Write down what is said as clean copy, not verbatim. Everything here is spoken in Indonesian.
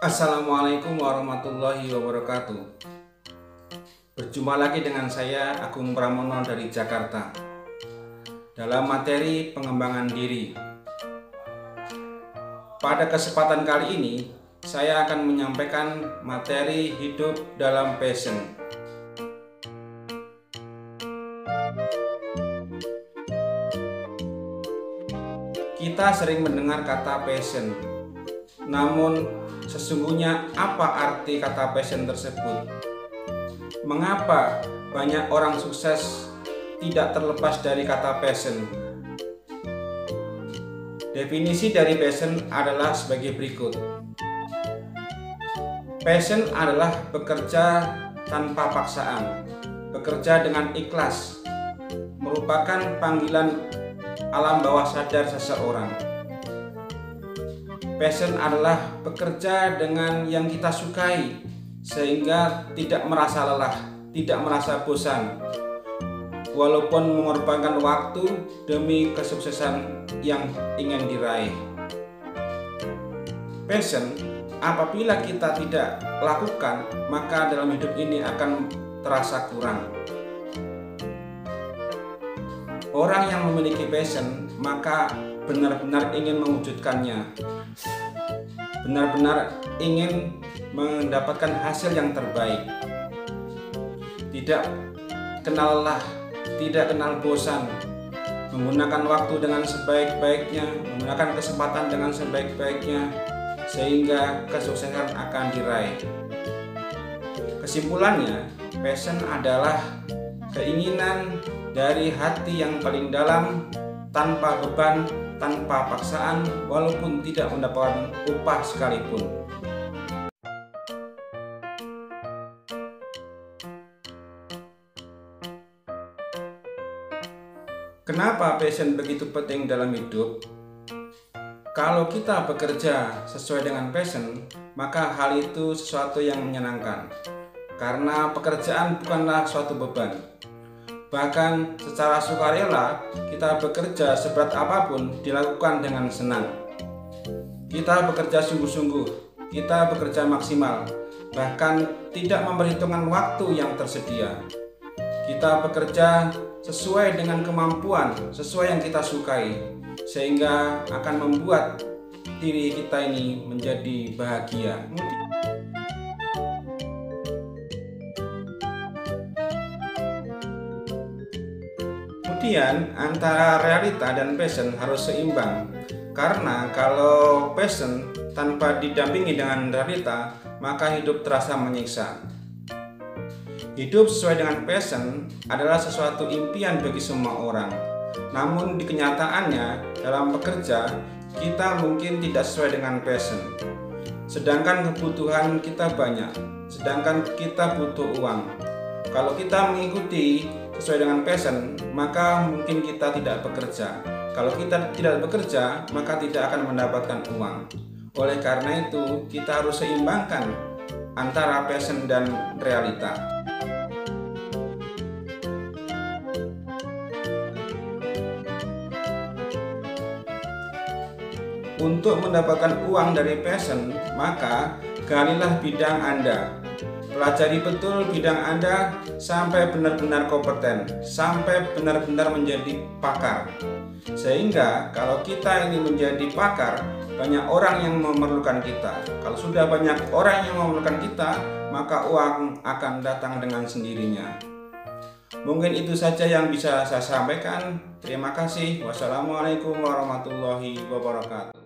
Assalamualaikum warahmatullahi wabarakatuh. Berjumpa lagi dengan saya Agung Pramono dari Jakarta dalam materi pengembangan diri. Pada kesempatan kali ini saya akan menyampaikan materi hidup dalam passion. Kita sering mendengar kata passion, namun sesungguhnya apa arti kata passion tersebut? Mengapa banyak orang sukses tidak terlepas dari kata passion? Definisi dari passion adalah sebagai berikut. Passion adalah bekerja tanpa paksaan, bekerja dengan ikhlas, merupakan panggilan alam bawah sadar seseorang. Passion adalah bekerja dengan yang kita sukai sehingga tidak merasa lelah, tidak merasa bosan, walaupun mengorbankan waktu demi kesuksesan yang ingin diraih. Passion, apabila kita tidak lakukan, maka dalam hidup ini akan terasa kurang. Orang yang memiliki passion maka benar-benar ingin mewujudkannya, benar-benar ingin mendapatkan hasil yang terbaik, tidak kenal lelah, tidak kenal bosan, menggunakan waktu dengan sebaik-baiknya, menggunakan kesempatan dengan sebaik-baiknya, sehingga kesuksesan akan diraih. Kesimpulannya, passion adalah keinginan dari hati yang paling dalam, tanpa beban, tanpa paksaan, walaupun tidak mendapatkan upah sekalipun. Kenapa passion begitu penting dalam hidup? Kalau kita bekerja sesuai dengan passion, maka hal itu sesuatu yang menyenangkan. Karena pekerjaan bukanlah suatu beban. Bahkan secara sukarela, kita bekerja seberat apapun dilakukan dengan senang. Kita bekerja sungguh-sungguh, kita bekerja maksimal, bahkan tidak memperhitungkan waktu yang tersedia. Kita bekerja sesuai dengan kemampuan, sesuai yang kita sukai, sehingga akan membuat diri kita ini menjadi bahagia. Kemudian antara realita dan passion harus seimbang, karena kalau passion tanpa didampingi dengan realita, maka hidup terasa menyiksa. Hidup sesuai dengan passion adalah sesuatu impian bagi semua orang. Namun di kenyataannya dalam bekerja kita mungkin tidak sesuai dengan passion. Sedangkan kebutuhan kita banyak, sedangkan kita butuh uang. Kalau kita mengikuti sesuai dengan passion, maka mungkin kita tidak bekerja. Kalau kita tidak bekerja, maka tidak akan mendapatkan uang. Oleh karena itu, kita harus seimbangkan antara passion dan realita. Untuk mendapatkan uang dari passion, maka galilah bidang Anda. Pelajari betul bidang Anda sampai benar-benar kompeten, sampai benar-benar menjadi pakar. Sehingga kalau kita ini menjadi pakar, banyak orang yang memerlukan kita. Kalau sudah banyak orang yang memerlukan kita, maka uang akan datang dengan sendirinya. Mungkin itu saja yang bisa saya sampaikan. Terima kasih. Wassalamualaikum warahmatullahi wabarakatuh.